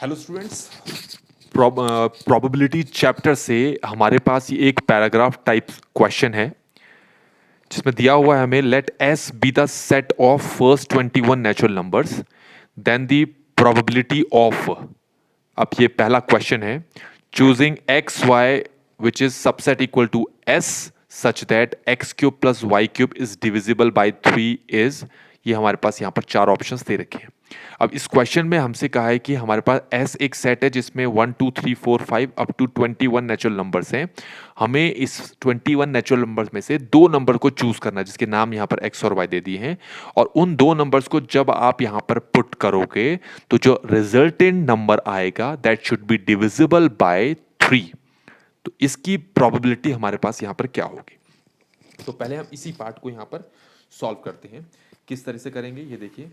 Hello students, probability chapter से हमारे पास ये एक पैराग्राफ टाइप क्वेश्चन है जिसमें दिया हुआ है हमें let S be the set of first 21 natural numbers then the probability of. अब ये पहला क्वेश्चन है, choosing x y which is subset equal to S such that x cube plus y cube is divisible by 3 is. ये हमारे पास यहाँ पर चार options दे रखे हैं। अब इस क्वेश्चन में हमसे कहा है कि हमारे पास एस एक सेट है जिसमें 1 2 3 4 5 अप टू 21 नेचुरल नंबर्स हैं। हमें इस 21 नेचुरल नंबर्स में से दो नंबर को चूज करना है जिसके नाम यहाँ पर एक्स और वाई दे दिए हैं, और उन दो नंबर्स को जब आप यहाँ पर पुट करोगे तो जो रिजल्टेंट नंबर आएगा that should be divisible by 3। तो इसकी प्रोबेबिलिटी हमारे पास यहाँ पर क्या होगी। तो पहले हम इसी पार्ट को यहाँ पर सॉल्व करते हैं। किस तरह से करेंगे ये देखिए।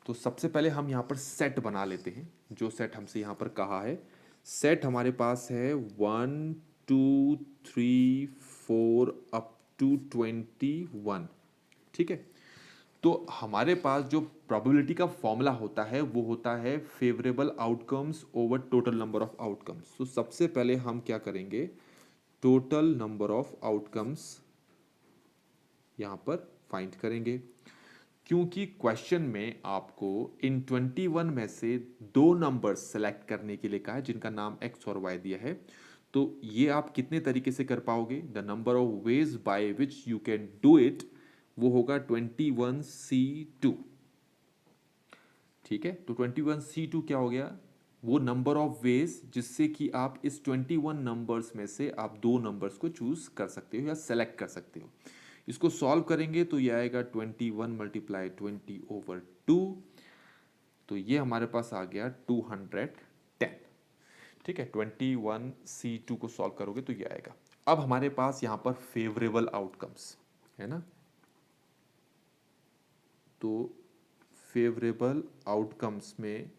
तो सबसे पहले हम यहाँ पर सेट बना लेते हैं। जो सेट हमसे यहाँ पर कहा है, सेट हमारे पास है 1 2 3 4 अप टू 21। ठीक है। तो हमारे पास जो प्रोबेबिलिटी का फॉर्मूला होता है वो होता है favourable outcomes over total number of outcomes. तो सबसे पहले हम क्या करेंगे, टोटल नंबर ऑफ आउटकम्स यहां पर फाइंड करेंगे, क्योंकि क्वेश्चन में आपको इन 21 में से दो नंबर सेलेक्ट करने के लिए कहा है जिनका नाम एक्स और वाई दिया है। तो ये आप कितने तरीके से कर पाओगे, the number of ways by which you can do it वो होगा 21C2। ठीक है। तो 21C2 क्या हो गया, वो नंबर ऑफ वेज जिससे कि आप इस 21 नंबर्स में से आप दो नंबर्स को चूज कर सकते हो या सेलेक्ट कर सकते हो। इसको सॉल्व करेंगे तो ये आएगा 21 मल्टीप्लाई 20/2। तो ये हमारे पास आ गया 210। ठीक है। 21C2 को सॉल्व करोगे तो ये आएगा। अब हमारे पास यहां पर फेवरेबल आउटकम्स है ना। तो फेवरेबल आउटकम्स में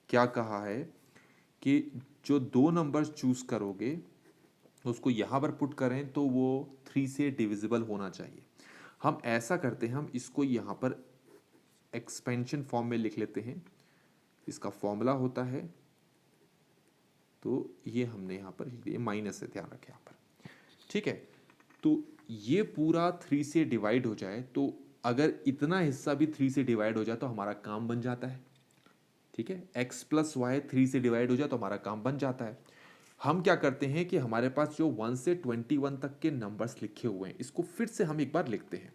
क्या कहा है कि जो दो नंबर्स चूज करोगे उसको यहां पर पुट करें तो वो 3 से डिविजिबल होना चाहिए। हम ऐसा करते हैं, हम इसको यहां पर एक्सपेंशन फॉर्म में लिख लेते हैं। इसका फॉर्मूला होता है, तो ये हमने यहां पर लिख दिया, माइनस से ध्यान रखें यहां पर। ठीक है। तो ये पूरा 3 से डिवाइड हो जाए, तो अगर इतना हिस्सा भी 3 से डिवाइड हो जाए तो हमारा काम बन जाता है। ठीक है। x प्लस वाई 3 से डिवाइड हो जाए तो हमारा काम बन जाता है। हम क्या करते हैं कि हमारे पास जो 1 से 21 तक के नंबर्स लिखे हुए हैं इसको फिर से हम एक बार लिखते हैं,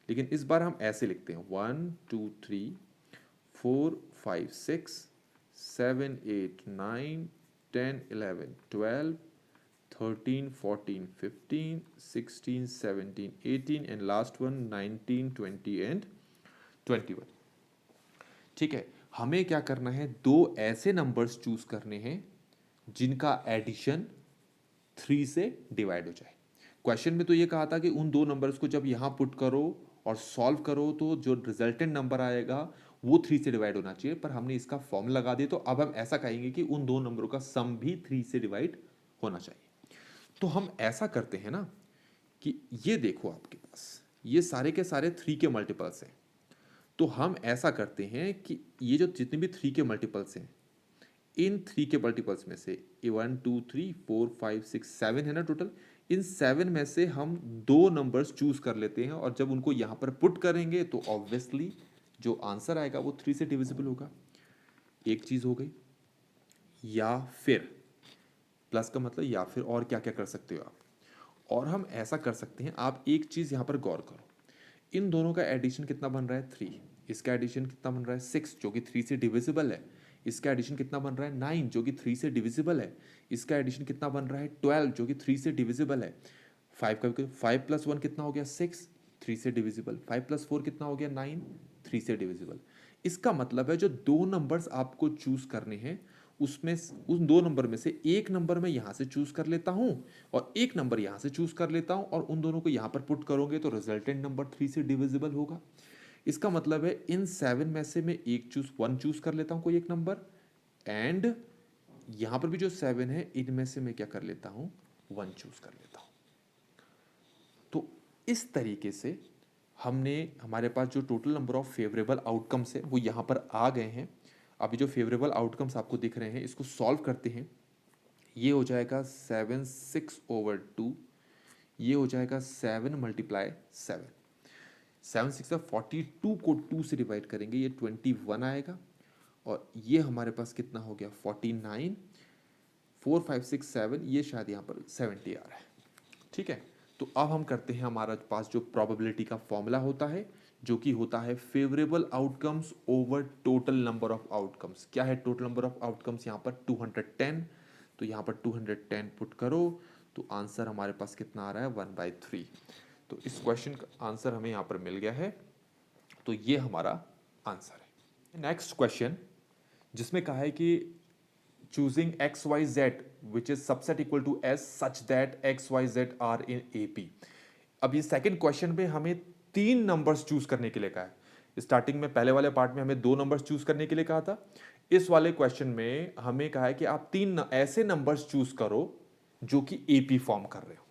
लेकिन इस बार हम ऐसे लिखते हैं 1 2 3 4 5 6 7 8 9 10 11 12 13 14 15 16 17 18 and last one 19 20 and 21। ठीक है। हमें क्या करना है, दो ऐसे नंबर्स चूज करने हैं जिनका एडिशन 3 से डिवाइड हो जाए। क्वेश्चन में तो ये कहा था कि उन दो नंबर्स को जब यहां पुट करो और सॉल्व करो तो जो रिजल्टेंट नंबर आएगा वो 3 से डिवाइड होना चाहिए, पर हमने इसका फॉर्म लगा दिया। तो अब हम ऐसा कहेंगे कि उन दो नंबरों का सम भी 3 से डिवाइड होना चाहिए। तो हम ऐसा करते हैं ना कि ये देखो आपके पास ये सारे के सारे 3 के मल्टीपल्स हैं। तो हम ऐसा करते हैं कि ये जो जितने भी 3 के मल्टीपल्स हैं इन 3 के मल्टीपल्स में से 1 2 3 4 5 6 7 है ना टोटल, इन 7 में से हम दो नंबर्स चूज कर लेते हैं और जब उनको यहां पर पुट करेंगे तो ऑब्वियसली जो आंसर आएगा वो 3 से डिविजिबल होगा। एक चीज हो गई। या फिर प्लस का मतलब या फिर और क्या क्या कर सकते हो आप, और हम ऐसा कर सकते हैं, आप एक चीज यहां पर गौर करो, इन दोनों का एडिशन कितना बन रहा है 3, इसका एडिशन कितना बन रहा है 6 जो कि 3 से डिविजिबल है, इसका एडिशन कितना बन रहा है 9 जो कि 3 से डिविजिबल है, इसका एडिशन कितना बन रहा है 12 जो कि 3 से डिविजिबल है। 5 का 5 प्लस 1 कितना हो गया 6, 3 से डिविजिबल। 5 प्लस 4 कितना हो गया 9, 3 से डिविजिबल। इसका मतलब है जो दो नंबर्स आपको चूज करने हैं उसमें उन दो नंबर में से एक नंबर मैं यहां से चूज कर लेता हूं और एक नंबर यहां से चूज कर लेता हूं और उन दोनों को यहां पर पुट करोगे तो रिजल्टेंट नंबर 3 से डिविजिबल होगा। इसका मतलब है इन 7 में से मैं वन चूज कर लेता हूं कोई एक नंबर, एंड यहां पर भी जो 7 है इनमें से मैं क्या कर लेता हूं 1 चूज कर लेता हूं। तो इस तरीके से हमने हमारे पास जो total number of favourable outcomes है वो यहां पर आ गए हैं। अभी जो फेवरेबल आउटकम्स आपको दिख रहे हैं इसको सॉल्व करते हैं। ये हो जाएगा 7/6/2, ये हो जाएगा 7 × 7, 7 6 42 को 2 से डिवाइड करेंगे, ये 21 आएगा। और ये हमारे पास कितना हो गया 49, 4 5 6 7, ये शायद यहाँ पर 70 आ रहा है। ठीक है, तो अब हम करते हैं, हमारा पास जो प्रोबेबिलिटी का फॉर्मूला होता है जो कि होता है favourable outcomes over total number of outcomes. क्या है टोटल नंबर ऑफ आउटकम्स यहाँ पर 210, तो यहाँ पर 210 पुट करो तो आंसर हमारे पास कितना आ रहा है 1/3। तो इस क्वेश्चन का आंसर हमें यहाँ पर मिल गया है, तो ये हमारा आंसर है। नेक्स्ट क्वेश्चन जिसमें कहा है कि choosing x y z which is subset equal to s such that x y z are in AP। अब ये सेकंड क्वेश्चन में हमें 3 नंबर्स चूज करने के लिए कहा है। स्टार्टिंग में पहले वाले पार्ट में हमें 2 नंबर्स चूज करने के लिए कहा था। इस वाले क्वेश्चन में हमें कहा है कि आप 3 ऐसे नंबर्स चूज करो जो कि AP फॉर्म कर रहे हो।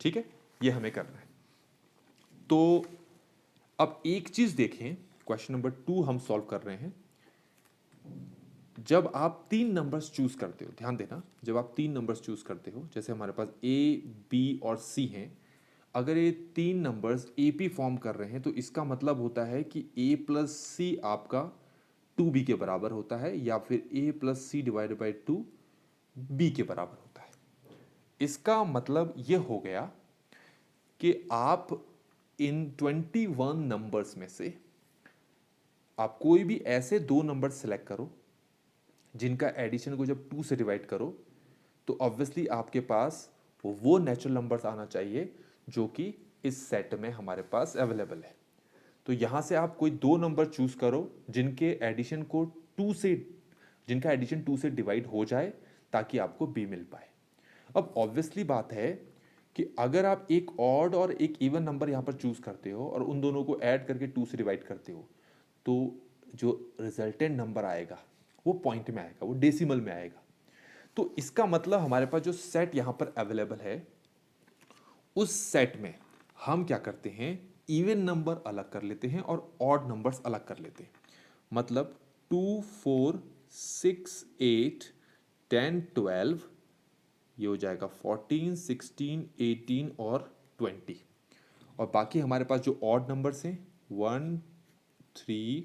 ठीक है, ये हमें करना है। तो अब एक चीज देखें, क्वेश्चन नंबर 2 हम सॉल्व कर रहे हैं। जब आप 3 नंबर्स चूज करते हो, ध्यान देना, जब आप 3 नंबर्स चूज करते हो, जैसे हमारे पास A, B और C हैं, अगर ये 3 नंबर्स AP फॉर्म कर रहे हैं तो इसका मतलब होता है कि A + C आपका 2B के बराबर होता है, या फिर A + C / 2 B के बराबर होता है। इसका मतलब ये हो गया कि आप इन 21 नंबर्स में से आप कोई भी ऐसे 2 नंबर सेलेक्ट करो जिनका एडिशन को जब 2 से डिवाइड करो तो ऑब्वियसली आपके पास वो नेचुरल नंबर्स आना चाहिए जो कि इस सेट में हमारे पास अवेलेबल है। तो यहां से आप कोई 2 नंबर चूज करो जिनके एडिशन को 2 से, जिनका एडिशन 2 से डिवाइड हो जाए ताकि आपको बी मिल पाए। अब ऑब्वियसली बात है कि अगर आप एक ऑड और एक इवन नंबर यहां पर चूज करते हो और उन दोनों को ऐड करके 2 से डिवाइड करते हो तो जो रिजल्टेंट नंबर आएगा वो पॉइंट में आएगा, वो डेसिमल में आएगा। तो इसका मतलब हमारे पास जो सेट यहां पर अवेलेबल है उस सेट में हम क्या करते हैं, इवन नंबर अलग कर लेते हैं और ऑड नंबर्स अलग कर लेते हैं। मतलब 2 4 6 8 10 12, ये हो जाएगा 14 16 18 और 20। और बाकी हमारे पास जो ऑड नंबर्स हैं 1 3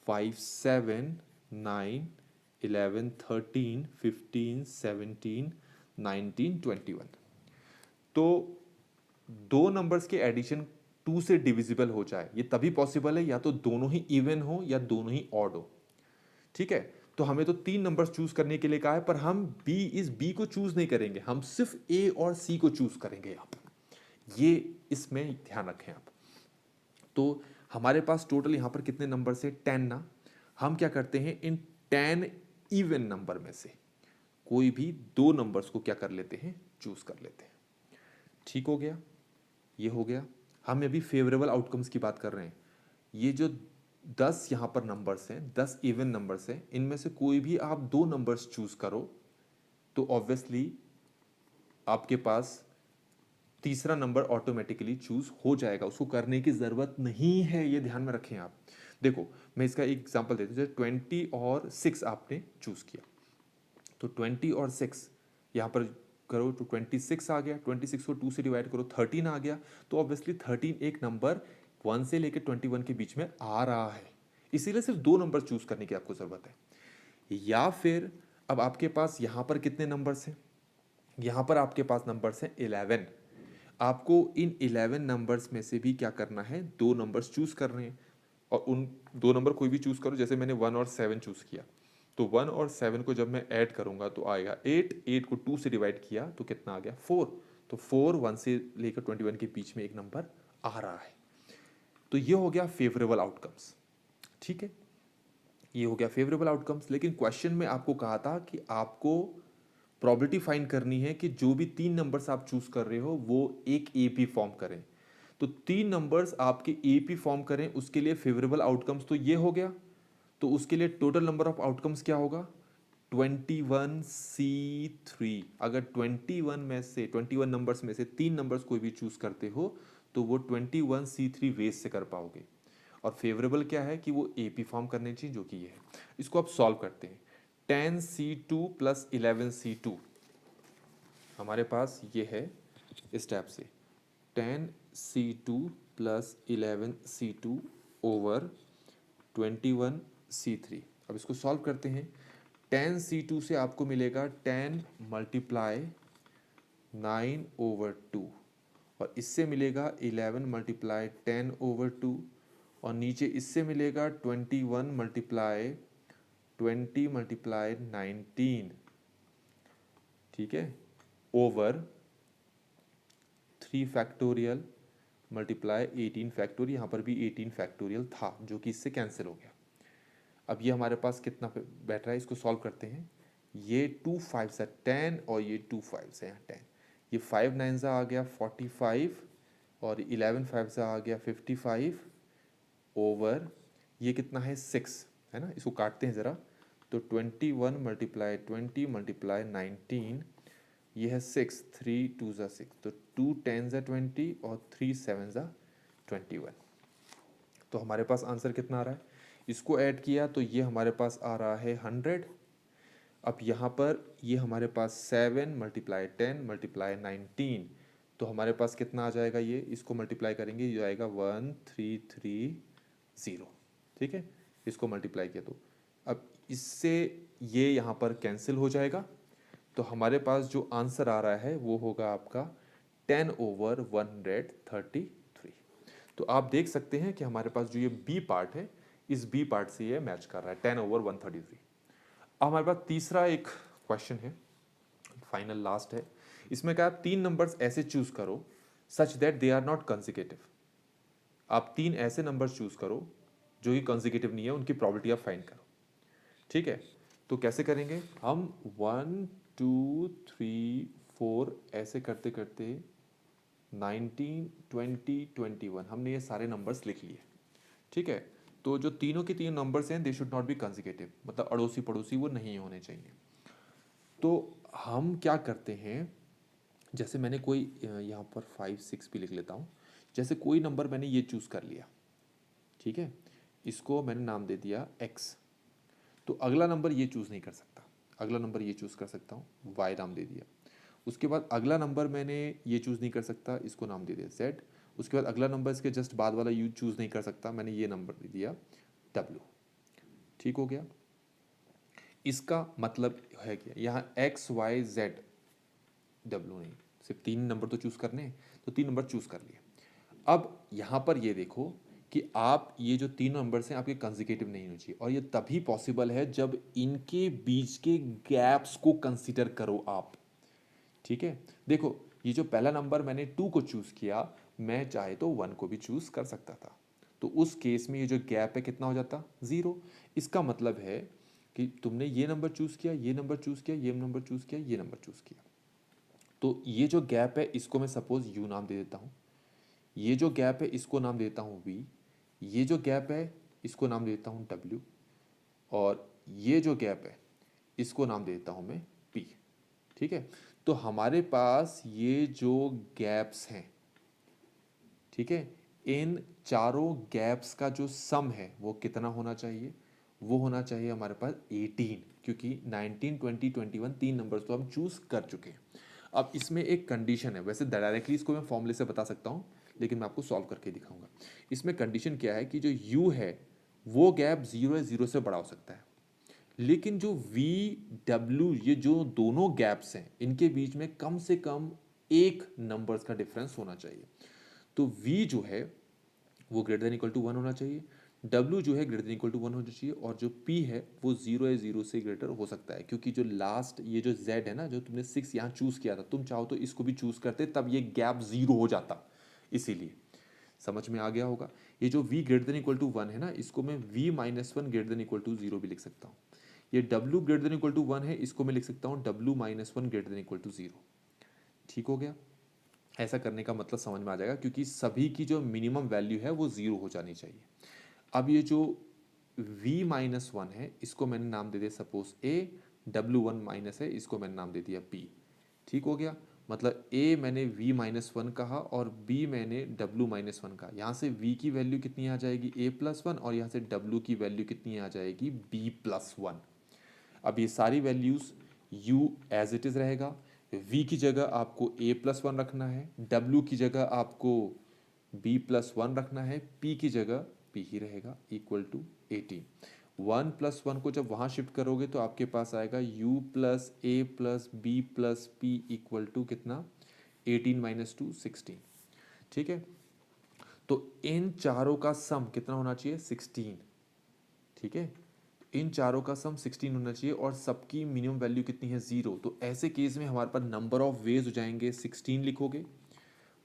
5 7 9 11 13 15 17 19 21। तो 2 नंबर्स के एडिशन 2 से डिविजिबल हो जाए ये तभी पॉसिबल है या तो दोनों ही इवन हो या दोनों ही ऑड हो। ठीक है, तो हमें तो 3 नंबर्स चूज करने के लिए कहा है, पर हम इस बी को चूज नहीं करेंगे, हम सिर्फ ए और सी को चूज करेंगे यहां पर। ये इसमें ध्यान रखें आप। तो हमारे पास टोटल यहां पर कितने नंबर से 10 ना, हम क्या करते हैं इन 10 इवन नंबर में से कोई भी 2 नंबर्स को क्या कर लेते हैं, चूज कर लेते हैं। ठीक हो गया, ये हो गया। हम अभी फेवरेबल आउटकम्स की बात कर रहे हैं। ये जो 10 यहां पर नंबर्स हैं, 10 इवन नंबर्स हैं, इनमें से कोई भी आप 2 नंबर्स चूज करो तो ऑब्वियसली आपके पास तीसरा नंबर ऑटोमेटिकली चूज हो जाएगा, उसको करने की जरूरत नहीं है, ये ध्यान में रखें आप। देखो मैं इसका एक एग्जांपल देता हूं, 20 और 6 आपने चूज किया तो 20 और 6 यहां पर करो तो 26 आ गया, 26 को 2 से डिवाइड करो 13 आ गया। तो ऑब्वियसली 13 एक नंबर 1 से लेकर 21 के बीच में आ रहा है, इसीलिए सिर्फ 2 नंबर चूज करने की आपको जरूरत है। या फिर अब आपके पास यहां पर कितने नंबर्स हैं, यहां पर आपके पास नंबर्स हैं 11। आपको इन 11 नंबर्स में से भी क्या करना है, 2 नंबर्स चूज करने हैं और उन 2 नंबर कोई भी चूज करो। जैसे मैंने 1 और 7 चूज किया तो 1 और 7 को जब मैं ऐड करूंगा तो आएगा 8, 8 को 2 से डिवाइड किया तो कितना आ गया 4। तो 4 1 से लेकर 21 के बीच में एक नंबर आ रहा है। तो ये हो गया फेवरेबल आउटकम्स। ठीक है, ये हो गया फेवरेबल आउटकम्स। लेकिन क्वेश्चन में आपको कहा था कि आपको प्रोबेबिलिटी फाइंड करनी है कि जो भी 3 नंबर्स आप चूज कर रहे हो वो एक एपी फॉर्म करें। तो 3 नंबर्स आपके एपी फॉर्म करें उसके लिए फेवरेबल आउटकम्स तो ये हो गया। तो उसके लिए टोटल नंबर ऑफ आउटकम्स क्या होगा 21C3। अगर 21 नंबर्स में से 3 नंबर्स कोई भी चूज करते हो तो वो 21C3 वेज से कर पाओगे। और फेवरेबल क्या है कि वो AP फॉर्म करनी चाहिए, जो कि ये है। इसको आप सॉल्व करते हैं। 10C2 प्लस 11C2 हमारे पास ये है इस टाइप से, 10C2 plus 11C2 over 21C3। अब इसको सॉल्व करते हैं। 10C2 से आपको मिलेगा 10 मल्टीप्लाई 9/2 और इससे मिलेगा 11 मल्टीप्लाई 10/2 और नीचे इससे मिलेगा 21 मल्टीप्लाई 20 मल्टीप्लाई 19, ठीक है, ओवर 3 फैक्टोरियल मल्टीप्लाई 18 फैक्टोरियल। यहाँ पर भी 18 फैक्टोरियल था जो कि इससे कैंसिल हो गया। अब ये हमारे पास कितना बैठ रहा है, इसको सॉल्व करते हैं। ये 2 5 से 10 और ये 2 5 से यहाँ 10, ये 5 9 से आ गया 45 और 11 5 से आ गया 55 ओवर ये कितना है 6, है ना। इसको काटते हैं ज़रा, तो 21 मल्टीप्लाई 20 मल्टीप्लाई 19, ये है 6, 3 2 ज़ा 6, तो 2 10 ज़ा 20 और 3 7 ज़ा 21। तो हमारे पास आंसर कितना आ रहा है, इसको ऐड किया तो ये हमारे पास आ रहा है 100। अब यहाँ पर ये हमारे पास 7 मल्टीप्लाई 10 मल्टीप्लाई 19, तो हमारे पास कितना आ जाएगा, ये इसको मल्टीप्लाई करेंगे, ये आएगा 1330, ठीक है। इसको मल्टीप्लाई किया तो अब इससे ये यहाँ पर कैंसिल हो जाएगा, तो हमारे पास जो आंसर आ रहा है वो होगा आपका 10/133। तो आप देख सकते हैं कि हमारे पास जो ये बी पार्ट है, इस बी पार्ट से ये मैच कर रहा है 10/133। अब हमारे पास तीसरा एक क्वेश्चन है, फाइनल लास्ट है। इसमें क्या, 3 नंबर्स ऐसे चूज करो such that they are not consecutive. आप 3 ऐसे नंबर्स चूज करो जो कि कंसेक्यूटिव नहीं है, उनकी प्रोबेबिलिटी आप फाइंड करो, ठीक है। तो कैसे करेंगे हम, 1 2 3 4 ऐसे करते करते 19 20 21 हमने ये सारे नंबर्स लिख लिए, ठीक है। तो जो तीनों के तीन नंबर्स हैं they should not be consecutive, मतलब अड़ोसी पड़ोसी वो नहीं होने चाहिए। तो हम क्या करते हैं, जैसे मैंने कोई यहाँ पर 5 6 भी लिख लेता हूँ। जैसे कोई नंबर मैंने ये चूज़ कर लिया, ठीक है, इसको मैंने नाम दे दिया x। तो अगला नंबर ये चूज़ नहीं कर सकता, अगला नंबर ये चूज़ कर सकता हूँ, y नाम दे दिया। उसके बाद अगला नंबर मैंने ये चूज़ नहीं कर सकता, इसको नाम दे दिया z। उसके बाद अगला नंबर इसके जस्ट बाद वाला यू चूज़ नहीं कर सकता, मैंने ये नंबर दे दिया w, ठीक हो गया। इसका मतलब है क्या, यहाँ x y z w नहीं, सिर्फ 3 नंबर तो चूज़ करने हैं, तो 3 नंबर चूज़ कर लिए। अब यहाँ पर ये देखो कि आप ये जो 3 नंबर्स हैं आपके कंसेक्यूटिव नहीं होने चाहिए, और ये तभी पॉसिबल है जब इनके बीच के गैप्स को कंसीडर करो आप, ठीक है। देखो ये जो पहला नंबर मैंने 2 को चूज़ किया, मैं चाहे तो 1 को भी चूज़ कर सकता था, तो उस केस में ये जो गैप है कितना हो जाता, 0। इसका मतलब है कि तुमने ये नंबर चूज़ किया, ये नंबर चूज़ किया, ये नंबर चूज़ किया, ये नंबर चूज़ किया, तो ये जो गैप है इसको मैं सपोज u नाम दे देता हूँ, ये जो गैप है इसको नाम देता हूँ v, ये जो गैप है इसको नाम देता हूँ w, और ये जो गैप है इसको नाम देता हूँ मैं p, ठीक है। तो हमारे पास ये जो गैप्स हैं, ठीक है, इन चारों गैप्स का जो सम है वो कितना होना चाहिए, वो होना चाहिए हमारे पास 18, क्योंकि 19 20 21 3 नंबर्स तो हम चूज कर चुके हैं। अब इसमें एक कंडीशन है, वैसे डायरेक्टली इसको मैं फॉर्मूले से बता सकता हूँ, लेकिन मैं आपको सॉल्व करके दिखाऊंगा। इसमें कंडीशन क्या है कि जो u है वो गैप 0 है, 0 से बड़ा हो सकता है, लेकिन जो v w ये जो दोनों गैप्स हैं इनके बीच में कम से कम एक नंबर्स का डिफरेंस होना चाहिए। तो v जो है वो ग्रेटर देन इक्वल टू 1 होना चाहिए, w जो है ग्रेटर देन इक्वल टू 1 होना चाहिए, और जो p है वो 0 है, 0 से ग्रेटर हो सकता है, क्योंकि जो लास्ट ये जो z है ना, जो तुमने 6 यहाँ चूज किया था, तुम चाहो तो इसको भी चूज करते तब ये गैप 0 हो जाता, इसीलिए समझ में आ गया होगा। ये जो v greater than equal to 1 है ना, इसको मैं v minus 1 greater than equal to 0 भी लिख सकता हूँ। ये w greater than equal to 1 है, इसको मैं लिख सकता हूँ w minus 1 greater than equal to 0, ठीक हो गया। ऐसा करने का मतलब समझ में आ जाएगा, क्योंकि सभी की जो मिनिमम वैल्यू है वो 0 हो जानी चाहिए। अब ये जो v माइनस 1 है इसको मैंने नाम दे दिया सपोज a, w1 माइनस है इसको मैंने नाम दे दिया p, ठीक हो गया। मतलब a मैंने v माइनस वन कहा और b मैंने w माइनस वन कहा। यहाँ से v की वैल्यू कितनी आ जाएगी a प्लस वन और यहाँ से w की वैल्यू कितनी आ जाएगी b प्लस वन। अब ये सारी values u as it is रहेगा, v की जगह आपको a प्लस वन रखना है, w की जगह आपको b प्लस वन रखना है, p की जगह p ही रहेगा इक्वल टू 18। 1 प्लस वन को जब वहाँ शिफ्ट करोगे तो आपके पास आएगा u plus a plus b plus p equal to कितना 18 माइनस 2 16। ठीक है, तो इन चारों का सम कितना होना चाहिए 16। ठीक है, इन चारों का सम 16 होना चाहिए और सबकी मिनिमम वैल्यू कितनी है 0। तो ऐसे केस में हमारे पास नंबर ऑफ वेज हो जाएंगे 16 लिखोगे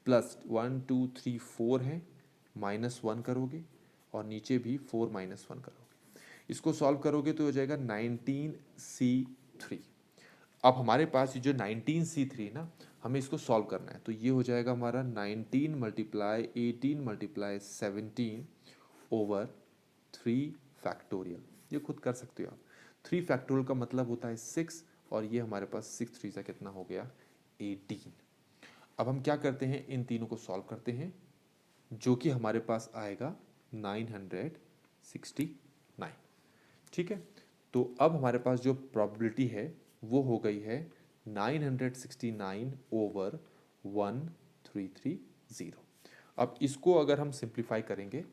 प्लस 1 2 3 4 है माइनस वन करोगे और नीचे भी 4 माइनस वन करोगे। इसको सॉल्व करोगे तो हो जाएगा 19c3। अब हमारे पास ये जो 19c3 ना, हमें इसको सॉल्व करना है। तो ये हो जाएगा हमारा 19 मल्टीप्लाई 18 मल्टीप्लाई 17 ओवर 3 फैक्टोरियल। ये खुद कर सकते हो आप। 3 फैक्टोरियल का मतलब होता है 6 और ये हमारे पास 6 3 सा कितना हो गया 18। अब हम क्या करते हैं, इन तीनों को सॉल्व करते हैं, जो कि हमारे पास आएगा 969। ठीक है, तो अब हमारे पास जो प्रोबेबिलिटी है वो हो गई है 969 ओवर 1330। अब इसको अगर हम सिंप्लीफाई करेंगे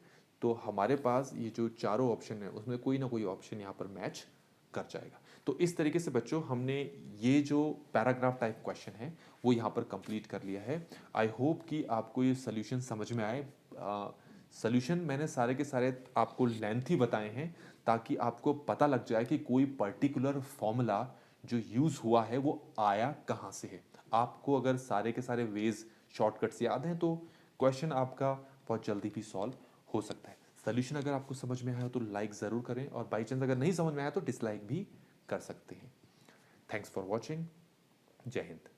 तो हमारे पास ये जो चारों ऑप्शन है उसमें कोई ना कोई ऑप्शन यहाँ पर मैच कर जाएगा। तो इस तरीके से बच्चों हमने ये जो पैराग्राफ टाइप क्वेश्चन है वो यहाँ पर कंप्लीट कर लिया है। आई होप कि आपको ये सोल्यूशन समझ में आए। सोल्यूशन मैंने सारे के सारे आपको लेंथी बताए हैं ताकि आपको पता लग जाए कि कोई पर्टिकुलर फॉर्मूला जो यूज़ हुआ है वो आया कहाँ से है। आपको अगर सारे के सारे वेज शॉर्टकट्स याद हैं तो क्वेश्चन आपका बहुत जल्दी भी सॉल्व हो सकता है। सोल्यूशन अगर आपको समझ में आया तो लाइक ज़रूर करें और बाई चांस अगर नहीं समझ में आया तो डिसलाइक भी कर सकते हैं। Thanks for watching. जय हिंद।